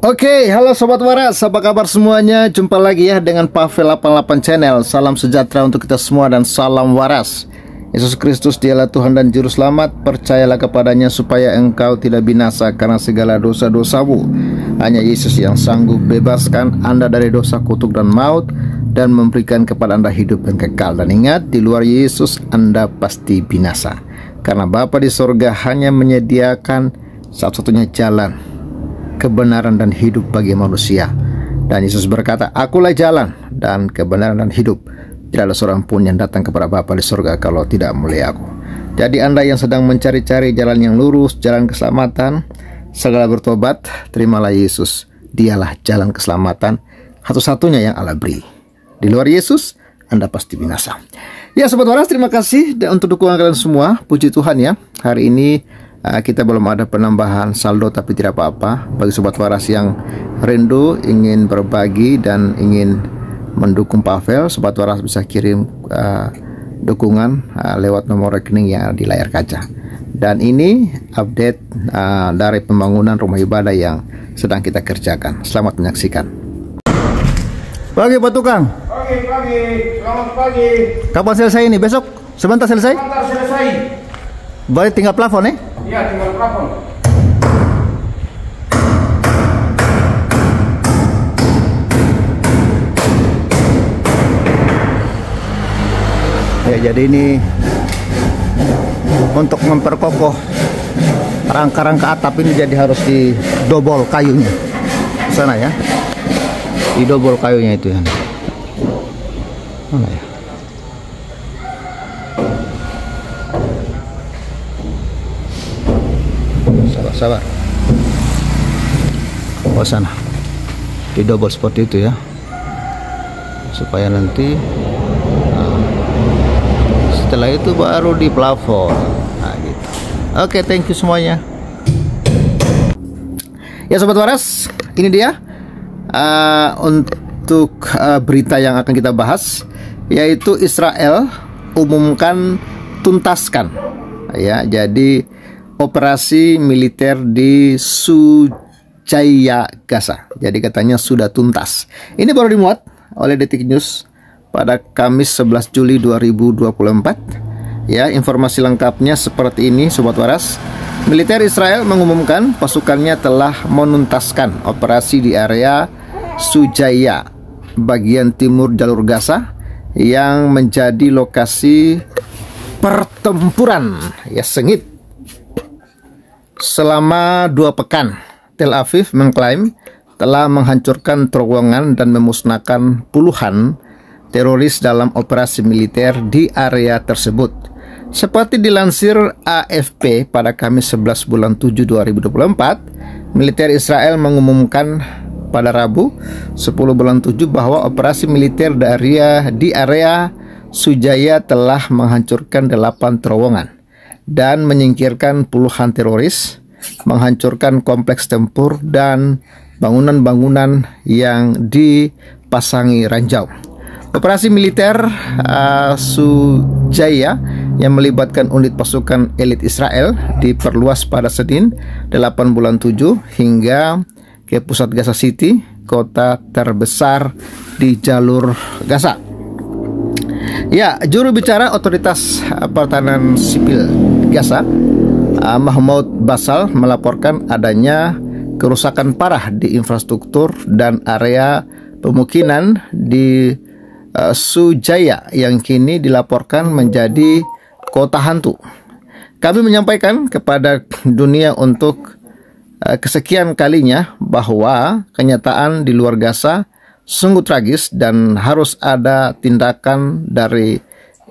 Oke, halo Sobat Waras, apa kabar semuanya? Jumpa lagi ya dengan Pavel 88 Channel. Salam sejahtera untuk kita semua dan salam waras. Yesus Kristus dialah Tuhan dan Juru Selamat. Percayalah kepadanya supaya engkau tidak binasa karena segala dosa-dosamu. Hanya Yesus yang sanggup bebaskan Anda dari dosa, kutuk dan maut, dan memberikan kepada Anda hidup yang kekal. Dan ingat, di luar Yesus Anda pasti binasa, karena Bapa di sorga hanya menyediakan satu-satunya jalan, kebenaran dan hidup bagi manusia. Dan Yesus berkata, "Akulah jalan dan kebenaran dan hidup. Tidak ada seorang pun yang datang kepada Bapa di surga kalau tidak melalui Aku." Jadi Anda yang sedang mencari-cari jalan yang lurus, jalan keselamatan, segala bertobat, terimalah Yesus. Dialah jalan keselamatan satu-satunya yang Allah beri. Di luar Yesus Anda pasti binasa. Ya Sobat Waras, terima kasih untuk dukungan kalian semua. Puji Tuhan ya, hari ini kita belum ada penambahan saldo, tapi tidak apa-apa. Bagi Sobat Waras yang rindu, ingin berbagi dan ingin mendukung Pavel, Sobat Waras bisa kirim dukungan lewat nomor rekening yang di layar kaca. Dan ini update dari pembangunan rumah ibadah yang sedang kita kerjakan. Selamat menyaksikan. Pagi Pak Tukang. Pagi, selamat pagi. Kapan selesai ini? Besok? Sebentar selesai? Sebentar selesai. Baik, tinggal plafon ya? Iya, tinggal plafon. Ya, jadi ini untuk memperkokoh rangka-rangka atap ini, jadi harus didobol kayunya sana ya, didobol kayunya itu ya. Mana ya? Sabar. Oh sana, didobol seperti itu ya, supaya nanti setelah itu baru di plafon. Nah, gitu. Oke, thank you semuanya. Ya Sobat Waras, ini dia untuk berita yang akan kita bahas, yaitu Israel umumkan tuntaskan ya. Jadi operasi militer di Sujaya, Gaza. Jadi katanya sudah tuntas. Ini baru dimuat oleh Detik News pada Kamis 11 Juli 2024. Ya, informasi lengkapnya seperti ini Sobat Waras. Militer Israel mengumumkan pasukannya telah menuntaskan operasi di area Sujaya, bagian timur jalur Gaza, yang menjadi lokasi pertempuran ya sengit selama 2 pekan. Tel Aviv mengklaim telah menghancurkan terowongan dan memusnahkan puluhan teroris dalam operasi militer di area tersebut. Seperti dilansir AFP pada Kamis 11 bulan 7 2024, militer Israel mengumumkan pada Rabu 10 bulan 7 bahwa operasi militer di area Sujaya telah menghancurkan 8 terowongan dan menyingkirkan puluhan teroris, menghancurkan kompleks tempur dan bangunan-bangunan yang dipasangi ranjau. Operasi militer Sujaya yang melibatkan unit pasukan elit Israel diperluas pada Senin 8 bulan 7 hingga ke pusat Gaza City, kota terbesar di jalur Gaza. Ya, juru bicara Otoritas Pertahanan Sipil Gaza, Mahmoud Basal, melaporkan adanya kerusakan parah di infrastruktur dan area pemukiman di Sujaya yang kini dilaporkan menjadi kota hantu. Kami menyampaikan kepada dunia untuk kesekian kalinya bahwa kenyataan di luar Gaza sungguh tragis dan harus ada tindakan dari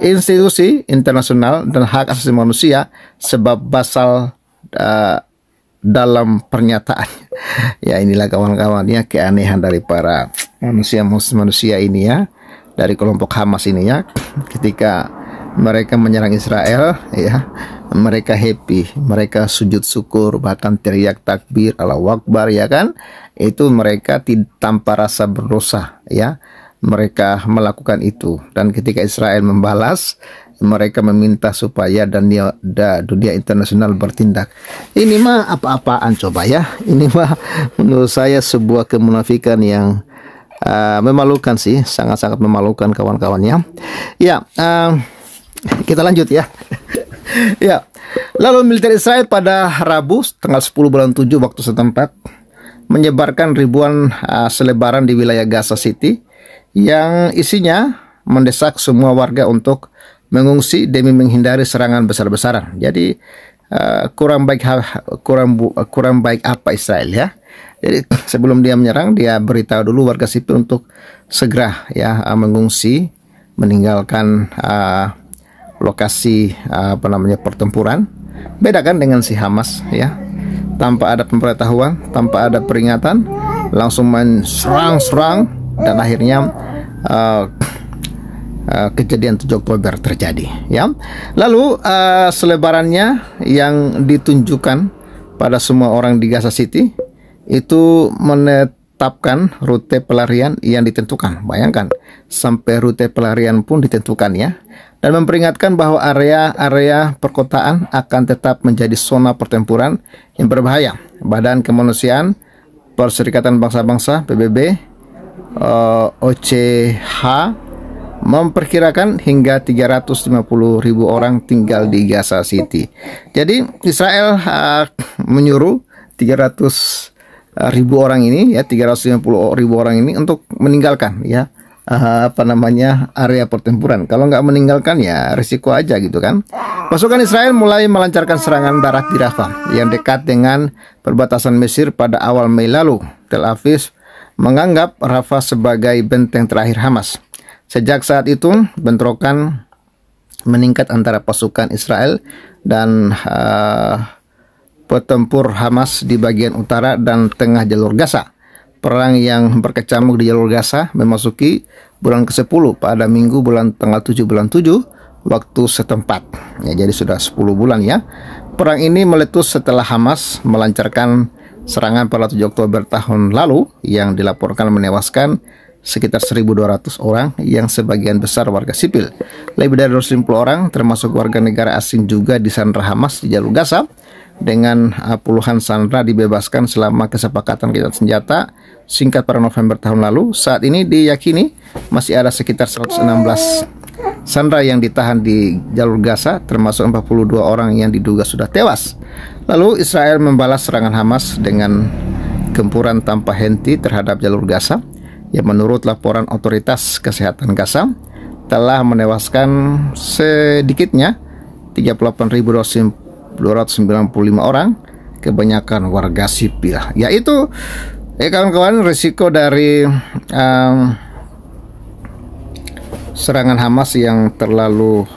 institusi internasional dan hak asasi manusia, sebab Basal dalam pernyataan. Ya, inilah kawan-kawan ya, keanehan dari para manusia ini ya, dari kelompok Hamas ini ya. Ketika mereka menyerang Israel ya, mereka happy, mereka sujud syukur, bahkan teriak takbir, Allahu Akbar ya kan. Itu mereka tanpa rasa berdosa ya, mereka melakukan itu. Dan ketika Israel membalas mereka meminta supaya dunia internasional bertindak. Ini mah apa-apaan coba ya. Ini mah menurut saya sebuah kemunafikan yang memalukan sih, sangat-sangat memalukan kawan-kawannya. Ya, kita lanjut ya. Ya, lalu militer Israel pada Rabu tanggal 10 bulan 7 waktu setempat menyebarkan ribuan selebaran di wilayah Gaza City yang isinya mendesak semua warga untuk mengungsi demi menghindari serangan besar-besaran. Jadi kurang baik apa Israel ya. Jadi sebelum dia menyerang, dia beritahu dulu warga sipil untuk segera ya mengungsi, meninggalkan lokasi pertempuran. Beda kan dengan si Hamas ya, tanpa ada pemberitahuan, tanpa ada peringatan, langsung main serang dan akhirnya kejadian 7 Oktober terjadi ya. Lalu selebarannya yang ditunjukkan pada semua orang di Gaza City itu menetapkan rute pelarian yang ditentukan. Bayangkan, sampai rute pelarian pun ditentukan ya. Dan memperingatkan bahwa area-area perkotaan akan tetap menjadi zona pertempuran yang berbahaya. Badan Kemanusiaan Perserikatan Bangsa-Bangsa PBB OCH memperkirakan hingga 350.000 orang tinggal di Gaza City. Jadi Israel menyuruh 300.000 orang ini ya, 350.000 orang ini untuk meninggalkan ya area pertempuran. Kalau nggak meninggalkan ya risiko aja gitu kan. Pasukan Israel mulai melancarkan serangan darat di Rafah yang dekat dengan perbatasan Mesir pada awal Mei lalu. Tel Aviv menganggap Rafah sebagai benteng terakhir Hamas. Sejak saat itu bentrokan meningkat antara pasukan Israel dan petempur Hamas di bagian utara dan tengah jalur Gaza. Perang yang berkecamuk di jalur Gaza memasuki bulan ke-10 pada Minggu tanggal 7 bulan 7 waktu setempat. Ya, jadi sudah 10 bulan ya. Perang ini meletus setelah Hamas melancarkan serangan pada 7 Oktober tahun lalu yang dilaporkan menewaskan sekitar 1.200 orang yang sebagian besar warga sipil. Lebih dari 250 orang termasuk warga negara asing juga disandra Hamas di jalur Gaza, dengan puluhan sandera dibebaskan selama kesepakatan gencatan senjata singkat pada November tahun lalu. Saat ini diyakini masih ada sekitar 116 sandera yang ditahan di jalur Gaza, termasuk 42 orang yang diduga sudah tewas. Lalu Israel membalas serangan Hamas dengan gempuran tanpa henti terhadap jalur Gaza yang menurut laporan otoritas kesehatan Gaza telah menewaskan sedikitnya 38.295 orang, kebanyakan warga sipil. Yaitu kawan-kawan risiko dari serangan Hamas yang terlalu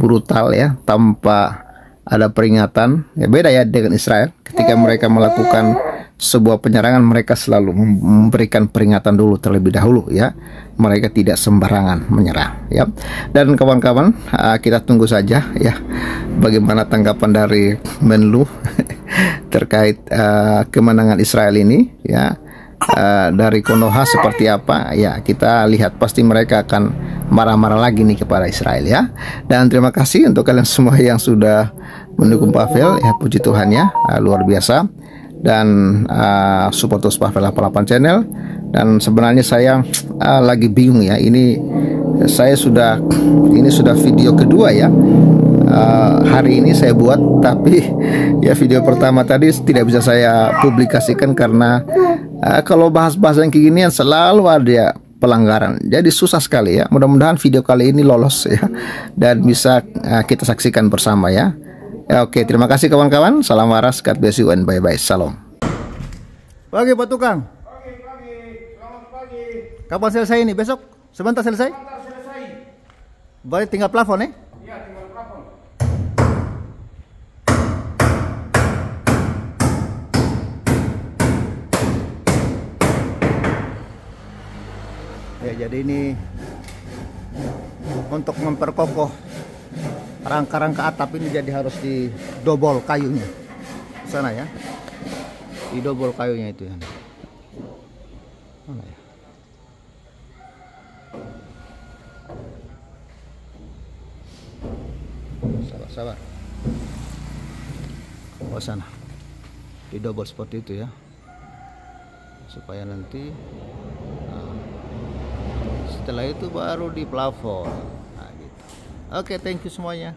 brutal ya, tanpa ada peringatan. Ya beda ya dengan Israel, ketika mereka melakukan sebuah penyerangan mereka selalu memberikan peringatan dulu terlebih dahulu ya. Mereka tidak sembarangan menyerang ya. Dan kawan-kawan, kita tunggu saja ya bagaimana tanggapan dari Menlu terkait kemenangan Israel ini ya. Dari Konoha seperti apa ya, kita lihat. Pasti mereka akan marah-marah lagi nih kepada Israel ya. Dan terima kasih untuk kalian semua yang sudah mendukung Pavel ya, puji Tuhan ya, luar biasa. Dan support terus Pavel 88 channel. Dan sebenarnya saya lagi bingung ya, ini sudah video kedua ya. Hari ini saya buat, tapi ya video pertama tadi tidak bisa saya publikasikan karena kalau bahas-bahas yang kayak ginian selalu ada pelanggaran. Jadi susah sekali ya. Mudah-mudahan video kali ini lolos ya dan bisa kita saksikan bersama ya. Oke, terima kasih kawan-kawan. Salam waras, God bless you and bye-bye. Salam. Pagi Pak Tukang. Pagi, selamat pagi. Kapan selesai ini? Besok? Sebentar selesai? Sebentar selesai. Berarti tinggal plafon ya? Iya, tinggal plafon. Ya, jadi ini untuk memperkokoh rangka-rangka atap ini, jadi harus didobol kayunya sana ya, didobol kayunya itu ya. Mana ya? sabar. Oh sana, di double seperti itu ya, supaya nanti setelah itu baru di plafon. Nah, gitu. Oke, thank you semuanya.